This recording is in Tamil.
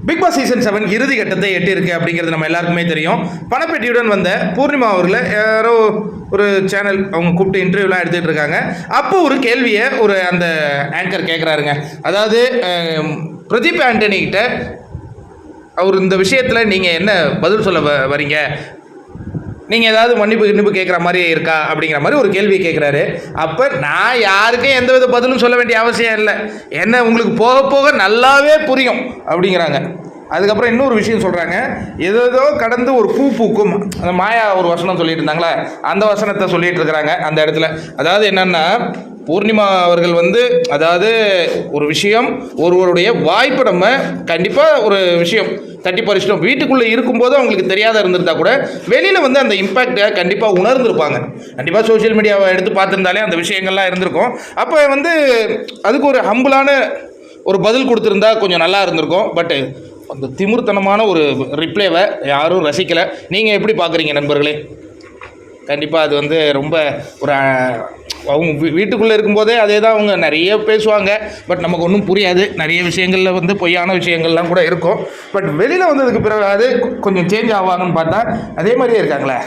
பிக் பாஸ் சீசன் 7 இறுதி கட்டத்தை எட்டியிருக்கு அப்படிங்கிறது நம்ம எல்லாருக்குமே தெரியும். பணப்பெட்டியுடன் வந்த பூர்ணிமா அவர்களை யாரோ ஒரு சேனல் அவங்க கூப்பிட்டு இன்டர்வியூலாம் எடுத்துகிட்டு இருக்காங்க. அப்போ ஒரு கேள்வியை அந்த ஆங்கர் கேட்குறாருங்க. அதாவது பிரதீப் ஆண்டனி கிட்ட அவர் இந்த விஷயத்தில் நீங்கள் என்ன பதில் சொல்ல வரீங்க, நீங்கள் ஏதாவது மன்னிப்பு கேட்குற மாதிரி இருக்கா அப்படிங்கிற மாதிரி ஒரு கேள்வி கேட்குறாரு. அப்போ நான் யாருக்கும் எந்த வித பதிலும் சொல்ல வேண்டிய அவசியம் இல்லை, என்ன உங்களுக்கு போக போக நல்லாவே புரியும் அப்படிங்கிறாங்க. அதுக்கப்புறம் இன்னொரு விஷயம் சொல்கிறாங்க, ஏதோ கடந்து ஒரு பூ பூக்கும், அந்த மாயா ஒரு வசனம் சொல்லிட்டு இருந்தாங்களே, அந்த வசனத்தை சொல்லிட்டு இருக்கிறாங்க அந்த இடத்துல. அதாவது என்னென்னா, பூர்ணிமா அவர்கள் அதாவது ஒரு விஷயம், ஒருவருடைய வாய்ப்பு நம்ம கண்டிப்பாக ஒரு விஷயம் தட்டி பறிச்சிட்டோம், வீட்டுக்குள்ளே இருக்கும்போது அவங்களுக்கு தெரியாத இருந்திருந்தா கூட வெளியில் அந்த இம்பேக்டை கண்டிப்பாக உணர்ந்திருப்பாங்க. கண்டிப்பாக சோஷியல் மீடியாவை எடுத்து பார்த்துருந்தாலே அந்த விஷயங்கள்லாம் இருந்திருக்கும். அப்போ அதுக்கு ஒரு ஹம்பிளான ஒரு பதில் கொடுத்துருந்தா கொஞ்சம் நல்லா இருந்திருக்கும். பட்டு அந்த திமிர்த்தனமான ஒரு ரிப்ளைவை யாரும் ரசிக்கலை. நீங்கள் எப்படி பார்க்குறீங்க நண்பர்களே? கண்டிப்பாக அது ரொம்ப ஒரு அவங்க வீட்டுக்குள்ளே இருக்கும்போதே அதே தான் அவங்க நிறைய பேசுவாங்க. பட் நமக்கு ஒன்றும் புரியாது. நிறைய விஷயங்களில் பொய்யான விஷயங்கள்லாம் கூட இருக்கும். பட் வெளியில் வந்ததுக்கு பிறகு அது கொஞ்சம் சேஞ்ச் ஆவாங்கன்னு பார்த்தா அதே மாதிரியே இருக்காங்களே.